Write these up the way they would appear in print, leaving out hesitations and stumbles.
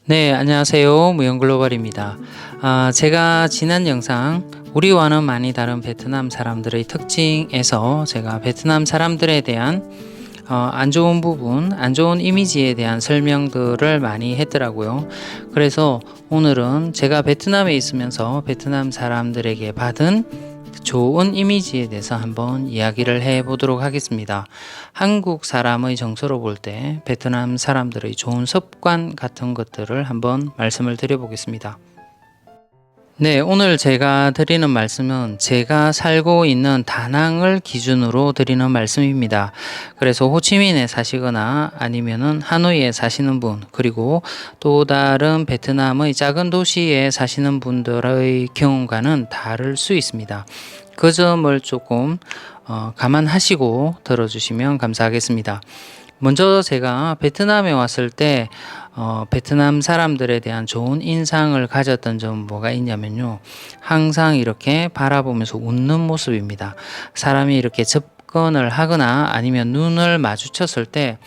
네, 안녕하세요. 무용글로벌입니다. 제가 지난 영상 우리와는 많이 다른 베트남 사람들의 특징에서 제가 베트남 사람들에 대한 안 좋은 부분, 안 좋은 이미지에 대한 설명들을 많이 했더라고요. 그래서 오늘은 제가 베트남에 있으면서 베트남 사람들에게 받은 좋은 이미지에 대해서 한번 이야기를 해 보도록 하겠습니다. 한국 사람의 정서로 볼 때 베트남 사람들의 좋은 습관 같은 것들을 한번 말씀을 드려 보겠습니다. 네, 오늘 제가 드리는 말씀은 제가 살고 있는 다낭을 기준으로 드리는 말씀입니다. 그래서 호치민에 사시거나 아니면은 하노이에 사시는 분, 그리고 또 다른 베트남의 작은 도시에 사시는 분들의 경험과는 다를 수 있습니다. 그 점을 조금 감안하시고 들어주시면 감사하겠습니다. 먼저 제가 베트남에 왔을 때 베트남 사람들에 대한 좋은 인상을 가졌던 점은 뭐가 있냐면요. 항상 이렇게 바라보면서 웃는 모습입니다. 사람이 이렇게 접근을 하거나 아니면 눈을 마주쳤을 때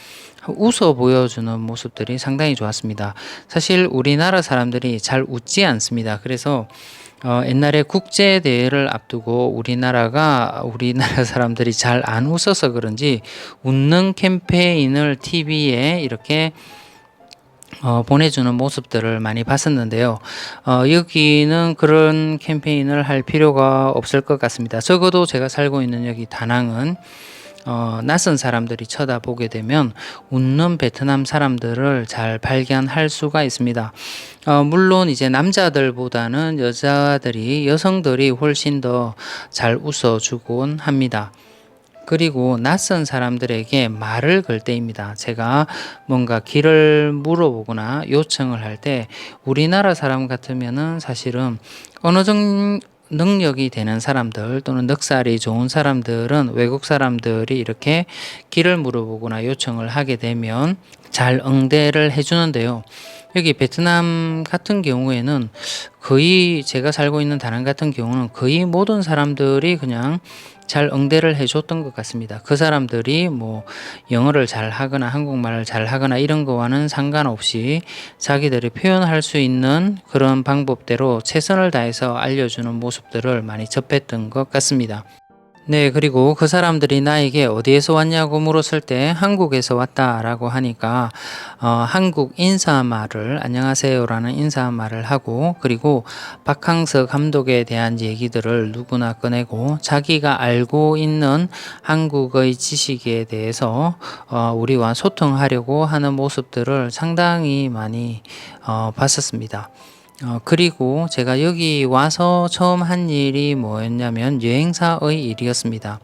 웃어 보여주는 모습들이 상당히 좋았습니다. 사실 우리나라 사람들이 잘 웃지 않습니다. 그래서 옛날에 국제대회를 앞두고 우리나라 사람들이 잘 안 웃어서 그런지 웃는 캠페인을 TV에 이렇게 보내주는 모습들을 많이 봤었는데요. 여기는 그런 캠페인을 할 필요가 없을 것 같습니다. 적어도 제가 살고 있는 여기 다낭은 낯선 사람들이 쳐다보게 되면 웃는 베트남 사람들을 잘 발견할 수가 있습니다. 물론 이제 남자들보다는 여성들이 훨씬 더 잘 웃어주곤 합니다. 그리고 낯선 사람들에게 말을 걸 때입니다. 제가 뭔가 길을 물어보거나 요청을 할 때 우리나라 사람 같으면은 사실은 어느 정도 능력이 되는 사람들 또는 넉살이 좋은 사람들은 외국 사람들이 이렇게 길을 물어보거나 요청을 하게 되면 잘 응대를 해주는데요. 여기 베트남 같은 경우에는 거의 제가 살고 있는 다낭 같은 경우는 거의 모든 사람들이 그냥 잘 응대를 해줬던 것 같습니다. 그 사람들이 뭐 영어를 잘 하거나 한국말을 잘 하거나 이런 거와는 상관없이 자기들이 표현할 수 있는 그런 방법대로 최선을 다해서 알려주는 모습들을 많이 접했던 것 같습니다. 네, 그리고 그 사람들이 나에게 어디에서 왔냐고 물었을 때 한국에서 왔다라고 하니까 한국 인사말을 안녕하세요라는 인사말을 하고, 그리고 박항서 감독에 대한 얘기들을 누구나 꺼내고 자기가 알고 있는 한국의 지식에 대해서 우리와 소통하려고 하는 모습들을 상당히 많이 봤었습니다. 그리고 제가 여기 와서 처음 한 일이 뭐였냐면 여행사의 일이었습니다.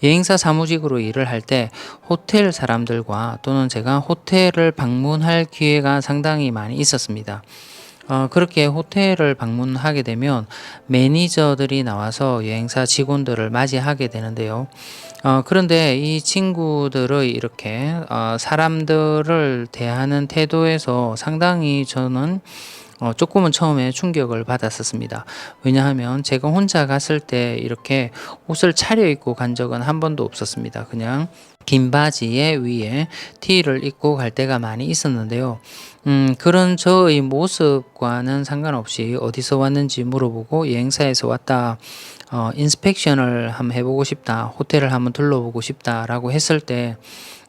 여행사 사무직으로 일을 할 때 호텔 사람들과 또는 제가 호텔을 방문할 기회가 상당히 많이 있었습니다. 그렇게 호텔을 방문하게 되면 매니저들이 나와서 여행사 직원들을 맞이하게 되는데요. 그런데 이 친구들의 이렇게 사람들을 대하는 태도에서 상당히 저는 조금은 처음에 충격을 받았었습니다. 왜냐하면 제가 혼자 갔을 때 이렇게 옷을 차려입고 간 적은 한 번도 없었습니다. 그냥 긴 바지에 위에 티를 입고 갈 때가 많이 있었는데요. 그런 저의 모습과는 상관없이 어디서 왔는지 물어보고 여행사에서 왔다, 인스펙션을 한번 해보고 싶다, 호텔을 한번 둘러보고 싶다라고 했을 때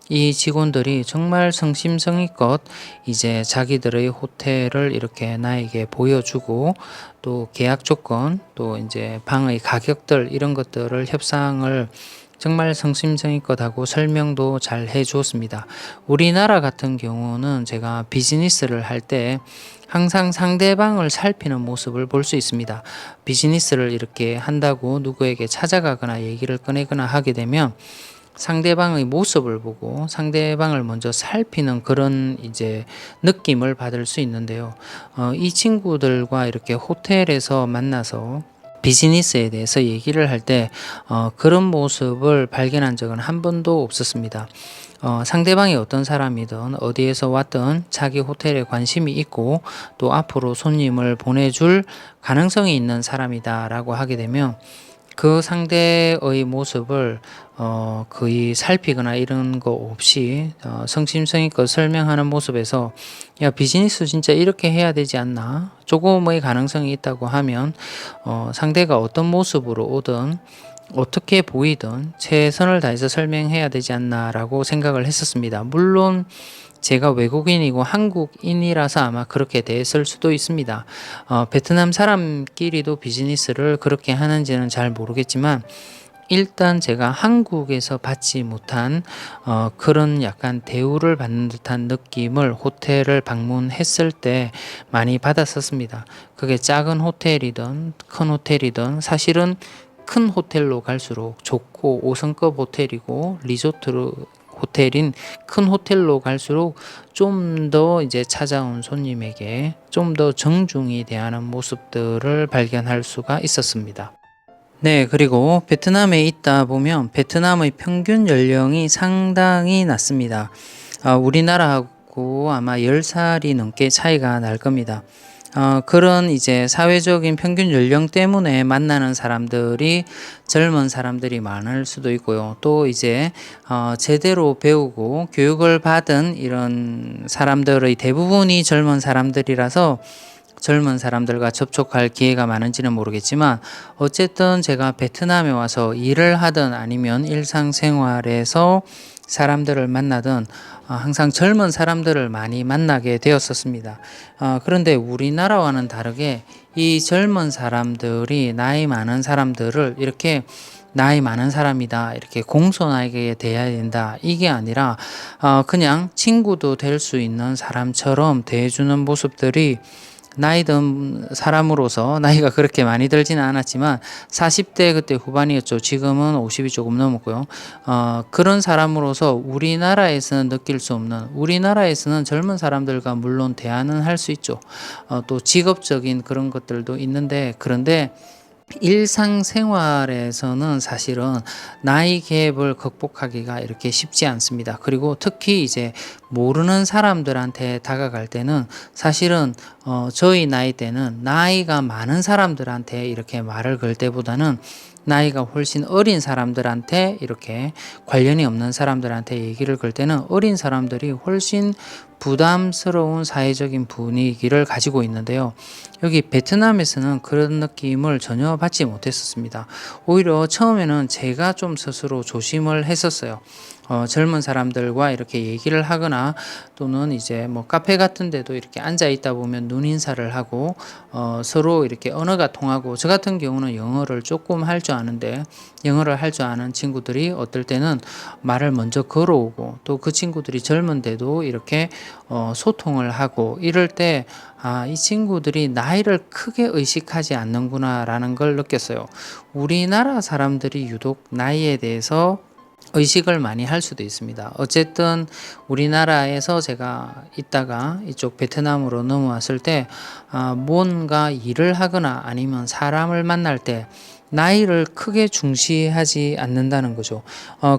이 직원들이 정말 성심성의껏 이제 자기들의 호텔을 이렇게 나에게 보여주고, 또 계약 조건, 또 이제 방의 가격들 이런 것들을 협상을 정말 성심성의껏 하고 설명도 잘 해주었습니다. 우리나라 같은 경우는 제가 비즈니스를 할 때 항상 상대방을 살피는 모습을 볼 수 있습니다. 비즈니스를 이렇게 한다고 누구에게 찾아가거나 얘기를 꺼내거나 하게 되면 상대방의 모습을 보고 상대방을 먼저 살피는 그런 이제 느낌을 받을 수 있는데요. 이 친구들과 이렇게 호텔에서 만나서 비즈니스에 대해서 얘기를 할 때 그런 모습을 발견한 적은 한 번도 없었습니다. 상대방이 어떤 사람이든 어디에서 왔든 자기 호텔에 관심이 있고 또 앞으로 손님을 보내줄 가능성이 있는 사람이다라고 하게 되면 그 상대의 모습을 거의 살피거나 이런 거 없이 성심성의껏 설명하는 모습에서 야, 비즈니스 진짜 이렇게 해야 되지 않나? 조금의 가능성이 있다고 하면 상대가 어떤 모습으로 오든 어떻게 보이든 최선을 다해서 설명해야 되지 않나라고 생각을 했었습니다. 물론 제가 외국인이고 한국인이라서 아마 그렇게 됐을 수도 있습니다. 베트남 사람끼리도 비즈니스를 그렇게 하는지는 잘 모르겠지만 일단 제가 한국에서 받지 못한 그런 약간 대우를 받는 듯한 느낌을 호텔을 방문했을 때 많이 받았었습니다. 그게 작은 호텔이든 큰 호텔이든 사실은 큰 호텔로 갈수록 좋고 5성급 호텔이고 리조트 호텔인 큰 호텔로 갈수록 좀 더 이제 찾아온 손님에게 좀 더 정중히 대하는 모습들을 발견할 수가 있었습니다. 네, 그리고 베트남에 있다 보면 베트남의 평균 연령이 상당히 낮습니다. 우리나라하고 아마 10살이 넘게 차이가 날 겁니다. 그런 이제 사회적인 평균 연령 때문에 만나는 사람들이 젊은 사람들이 많을 수도 있고요. 또 이제 제대로 배우고 교육을 받은 이런 사람들의 대부분이 젊은 사람들이라서 젊은 사람들과 접촉할 기회가 많은지는 모르겠지만 어쨌든 제가 베트남에 와서 일을 하든 아니면 일상생활에서 사람들을 만나든 항상 젊은 사람들을 많이 만나게 되었었습니다. 그런데 우리나라와는 다르게 이 젊은 사람들이 나이 많은 사람들을 이렇게 나이 많은 사람이다 이렇게 공손하게 대해야 된다 이게 아니라 그냥 친구도 될 수 있는 사람처럼 대해주는 모습들이 나이 든 사람으로서 나이가 그렇게 많이 들지는 않았지만 40대 그때 후반이었죠. 지금은 50이 조금 넘었고요. 그런 사람으로서 우리나라에서는 느낄 수 없는 우리나라에서는 젊은 사람들과 물론 대화는 할 수 있죠. 또 직업적인 그런 것들도 있는데 그런데 일상생활에서는 사실은 나이 갭을 극복하기가 이렇게 쉽지 않습니다. 그리고 특히 이제 모르는 사람들한테 다가갈 때는 사실은 저희 나이 때는 나이가 많은 사람들한테 이렇게 말을 걸 때보다는 나이가 훨씬 어린 사람들한테 이렇게 관련이 없는 사람들한테 얘기를 걸 때는 어린 사람들이 훨씬 부담스러운 사회적인 분위기를 가지고 있는데요. 여기 베트남에서는 그런 느낌을 전혀 받지 못했었습니다. 오히려 처음에는 제가 좀 스스로 조심을 했었어요. 젊은 사람들과 이렇게 얘기를 하거나 또는 이제 뭐 카페 같은 데도 이렇게 앉아 있다 보면 눈인사를 하고 서로 이렇게 언어가 통하고 저 같은 경우는 영어를 조금 할 줄 아는데 영어를 할 줄 아는 친구들이 어떨 때는 말을 먼저 걸어오고 또 그 친구들이 젊은데도 이렇게 소통을 하고 이럴 때 이 친구들이 나이를 크게 의식하지 않는구나라는 걸 느꼈어요. 우리나라 사람들이 유독 나이에 대해서 의식을 많이 할 수도 있습니다. 어쨌든 우리나라에서 제가 있다가 이쪽 베트남으로 넘어왔을 때 뭔가 일을 하거나 아니면 사람을 만날 때 나이를 크게 중시하지 않는다는 거죠.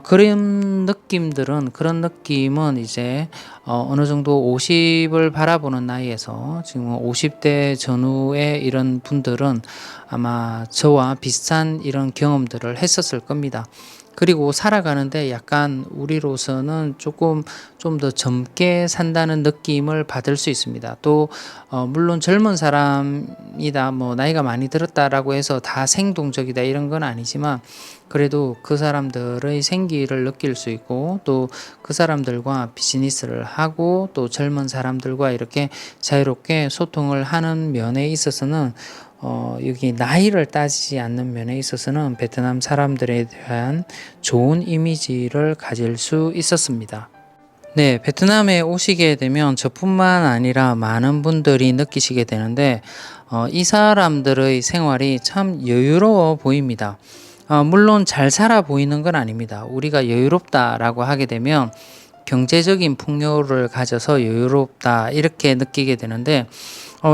그런 느낌은 이제 어느 정도 50을 바라보는 나이에서 지금 50대 전후의 이런 분들은 아마 저와 비슷한 이런 경험들을 했었을 겁니다. 그리고 살아가는데 약간 우리로서는 조금 좀 더 젊게 산다는 느낌을 받을 수 있습니다. 또 물론 젊은 사람이다 뭐 나이가 많이 들었다라고 해서 다 생동적이다 이런 건 아니지만 그래도 그 사람들의 생기를 느낄 수 있고 또 그 사람들과 비즈니스를 하고 또 젊은 사람들과 이렇게 자유롭게 소통을 하는 면에 있어서는 여기 나이를 따지지 않는 면에 있어서는 베트남 사람들에 대한 좋은 이미지를 가질 수 있었습니다. 네, 베트남에 오시게 되면 저뿐만 아니라 많은 분들이 느끼시게 되는데 이 사람들의 생활이 참 여유로워 보입니다. 물론 잘 살아 보이는 건 아닙니다. 우리가 여유롭다라고 하게 되면 경제적인 풍요를 가져서 여유롭다 이렇게 느끼게 되는데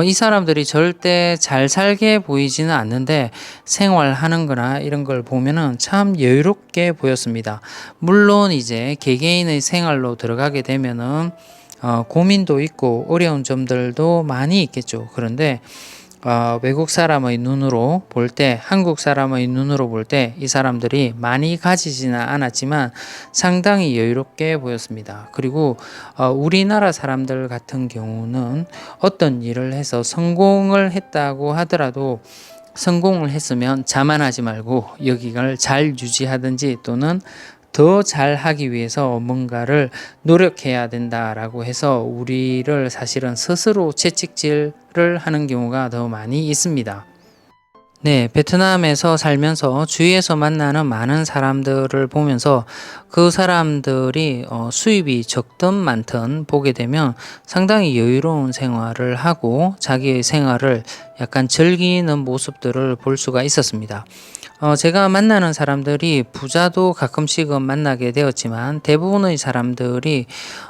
이 사람들이 절대 잘 살게 보이지는 않는데 생활하는 거나 이런 걸 보면은 참 여유롭게 보였습니다. 물론 이제 개개인의 생활로 들어가게 되면은 고민도 있고 어려운 점들도 많이 있겠죠. 그런데 외국 사람의 눈으로 볼 때, 한국 사람의 눈으로 볼 때 이 사람들이 많이 가지지는 않았지만 상당히 여유롭게 보였습니다. 그리고 우리나라 사람들 같은 경우는 어떤 일을 해서 성공을 했다고 하더라도 성공을 했으면 자만하지 말고 여기를 잘 유지하든지 또는 더 잘하기 위해서 뭔가를 노력해야 된다라고 해서 우리를 사실은 스스로 채찍질을 하는 경우가 더 많이 있습니다. 네, 베트남에서 살면서 주위에서 만나는 많은 사람들을 보면서 그 사람들이 수입이 적든 많든 보게 되면 상당히 여유로운 생활을 하고 자기의 생활을 약간 즐기는 모습들을 볼 수가 있었습니다. 제가 만나는 사람들이 부자도 가끔씩은 만나게 되었지만 대부분의 사람들이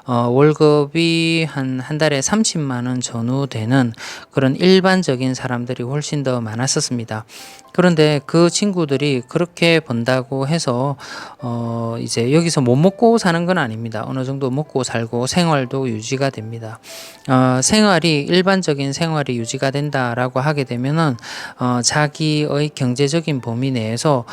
월급이 한 달에 30만 원 전후 되는 그런 일반적인 사람들이 훨씬 더 많았었습니다. 그런데 그 친구들이 그렇게 번다고 해서 이제 여기서 못 먹고 사는 건 아닙니다. 어느 정도 먹고 살고 생활도 유지가 됩니다. 생활이 일반적인 생활이 유지가 된다라고 하게 되면은 자기의 경제적인 범위 내에서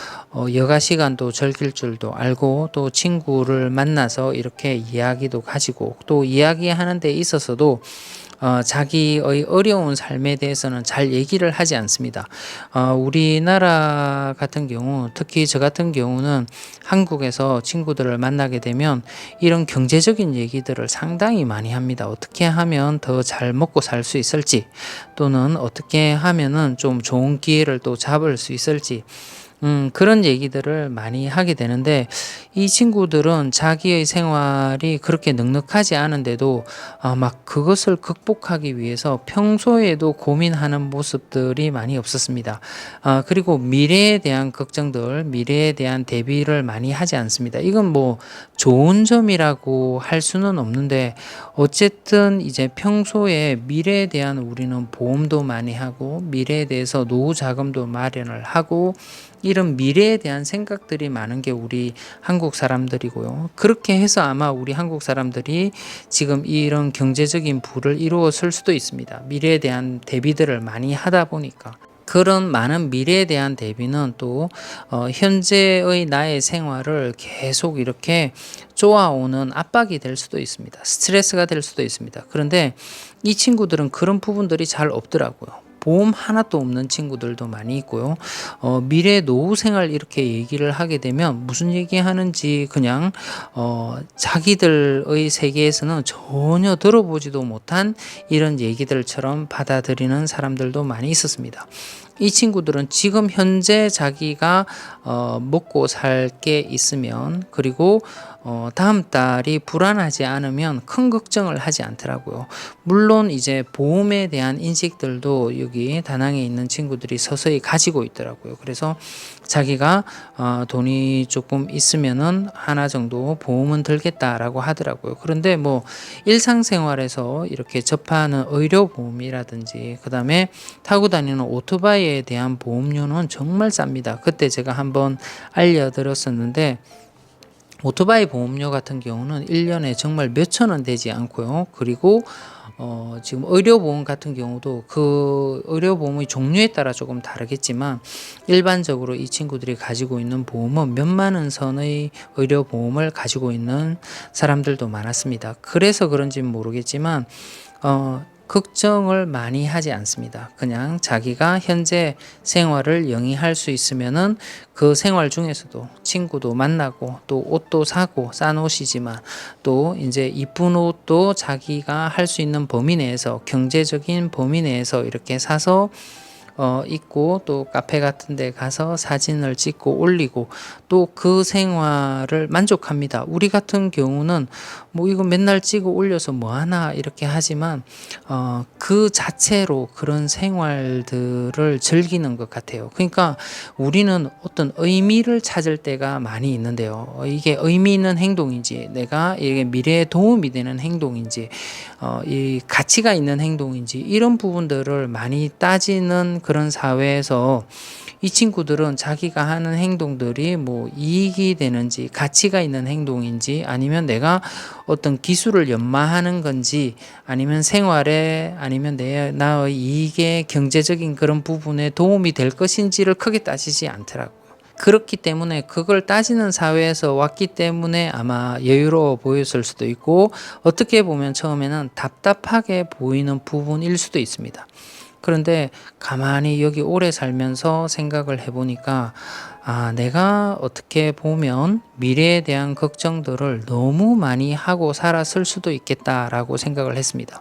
여가 시간도 즐길 줄도 알고 또 친구를 만나서 이렇게 이야기도 가지고 또 이야기하는 데 있어서도 자기의 어려운 삶에 대해서는 잘 얘기를 하지 않습니다. 우리나라 같은 경우, 특히 저 같은 경우는 한국에서 친구들을 만나게 되면 이런 경제적인 얘기들을 상당히 많이 합니다. 어떻게 하면 더 잘 먹고 살 수 있을지, 또는 어떻게 하면은 좀 좋은 기회를 또 잡을 수 있을지, 그런 얘기들을 많이 하게 되는데 이 친구들은 자기의 생활이 그렇게 넉넉하지 않은데도 막 그것을 극복하기 위해서 평소에도 고민하는 모습들이 많이 없었습니다. 그리고 미래에 대한 걱정들, 미래에 대한 대비를 많이 하지 않습니다. 이건 뭐 좋은 점이라고 할 수는 없는데 어쨌든 이제 평소에 미래에 대한 우리는 보험도 많이 하고 미래에 대해서 노후 자금도 마련을 하고 이런 미래에 대한 생각들이 많은 게 우리 한국 사람들이고요. 그렇게 해서 아마 우리 한국 사람들이 지금 이런 경제적인 부를 이루었을 수도 있습니다. 미래에 대한 대비들을 많이 하다 보니까. 그런 많은 미래에 대한 대비는 또 현재의 나의 생활을 계속 이렇게 쪼아오는 압박이 될 수도 있습니다. 스트레스가 될 수도 있습니다. 그런데 이 친구들은 그런 부분들이 잘 없더라고요. 보험 하나도 없는 친구들도 많이 있고요. 미래 노후 생활 이렇게 얘기를 하게 되면 무슨 얘기 하는지 그냥 자기들의 세계에서는 전혀 들어보지도 못한 이런 얘기들처럼 받아들이는 사람들도 많이 있었습니다. 이 친구들은 지금 현재 자기가 먹고 살 게 있으면 그리고 다음 달이 불안하지 않으면 큰 걱정을 하지 않더라고요. 물론 이제 보험에 대한 인식들도 여기 다낭에 있는 친구들이 서서히 가지고 있더라고요. 그래서 자기가 돈이 조금 있으면은 하나 정도 보험은 들겠다라고 하더라고요. 그런데 뭐 일상생활에서 이렇게 접하는 의료보험이라든지 그다음에 타고 다니는 오토바이에 대한 보험료는 정말 쌉니다. 그때 제가 한번 알려드렸었는데 오토바이 보험료 같은 경우는 1년에 정말 몇천 원 되지 않고요. 그리고 지금 의료보험 같은 경우도 그 의료보험의 종류에 따라 조금 다르겠지만 일반적으로 이 친구들이 가지고 있는 보험은 몇만 원 선의 의료보험을 가지고 있는 사람들도 많았습니다. 그래서 그런지는 모르겠지만 걱정을 많이 하지 않습니다. 그냥 자기가 현재 생활을 영위할 수 있으면은 그 생활 중에서도 친구도 만나고 또 옷도 사고 싼 옷이지만 또 이제 이쁜 옷도 자기가 할 수 있는 범위 내에서 경제적인 범위 내에서 이렇게 사서 있고 또 카페 같은 데 가서 사진을 찍고 올리고 또 그 생활을 만족합니다. 우리 같은 경우는 뭐 이거 맨날 찍어 올려서 뭐 하나 이렇게 하지만 그 자체로 그런 생활들을 즐기는 것 같아요. 그러니까 우리는 어떤 의미를 찾을 때가 많이 있는데요. 이게 의미 있는 행동인지 내가 이게 미래에 도움이 되는 행동인지 이 가치가 있는 행동인지 이런 부분들을 많이 따지는 그런 사회에서 이 친구들은 자기가 하는 행동들이 뭐 이익이 되는지 가치가 있는 행동인지 아니면 내가 어떤 기술을 연마하는 건지 아니면 생활에 아니면 나의 이익에 경제적인 그런 부분에 도움이 될 것인지를 크게 따지지 않더라고요. 그렇기 때문에 그걸 따지는 사회에서 왔기 때문에 아마 여유로워 보였을 수도 있고 어떻게 보면 처음에는 답답하게 보이는 부분일 수도 있습니다. 그런데 가만히 여기 오래 살면서 생각을 해보니까 내가 어떻게 보면 미래에 대한 걱정들을 너무 많이 하고 살았을 수도 있겠다라고 생각을 했습니다.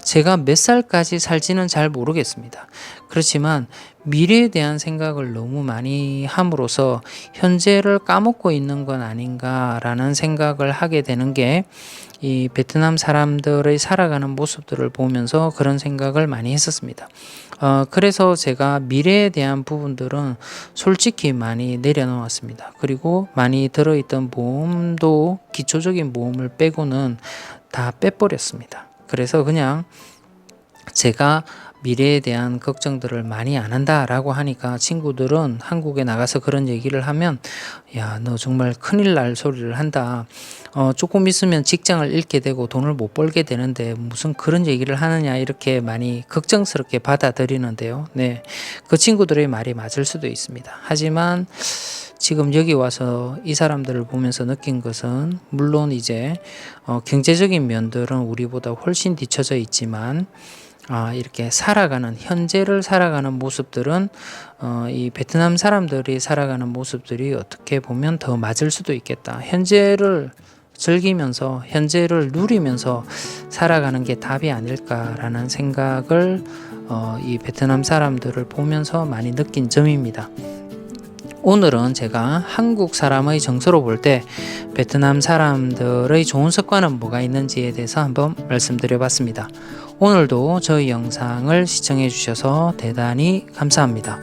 제가 몇 살까지 살지는 잘 모르겠습니다. 그렇지만 미래에 대한 생각을 너무 많이 함으로써 현재를 까먹고 있는 건 아닌가라는 생각을 하게 되는 게 이 베트남 사람들의 살아가는 모습들을 보면서 그런 생각을 많이 했었습니다. 그래서 제가 미래에 대한 부분들은 솔직히 많이 내려놓았습니다. 그리고 많이 들어있던 모험도 기초적인 모험을 빼고는 다 빼버렸습니다. 그래서 그냥 제가 미래에 대한 걱정들을 많이 안 한다라고 하니까 친구들은 한국에 나가서 그런 얘기를 하면 야, 너 정말 큰일 날 소리를 한다. 조금 있으면 직장을 잃게 되고 돈을 못 벌게 되는데 무슨 그런 얘기를 하느냐 이렇게 많이 걱정스럽게 받아들이는데요. 네, 그 친구들의 말이 맞을 수도 있습니다. 하지만 지금 여기 와서 이 사람들을 보면서 느낀 것은 물론 이제 경제적인 면들은 우리보다 훨씬 뒤처져 있지만 이렇게 살아가는 현재를 살아가는 모습들은 이 베트남 사람들이 살아가는 모습들이 어떻게 보면 더 맞을 수도 있겠다. 현재를 즐기면서 현재를 누리면서 살아가는 게 답이 아닐까라는 생각을 이 베트남 사람들을 보면서 많이 느낀 점입니다. 오늘은 제가 한국 사람의 정서로 볼 때 베트남 사람들의 좋은 습관은 뭐가 있는지에 대해서 한번 말씀드려 봤습니다. 오늘도 저희 영상을 시청해 주셔서 대단히 감사합니다.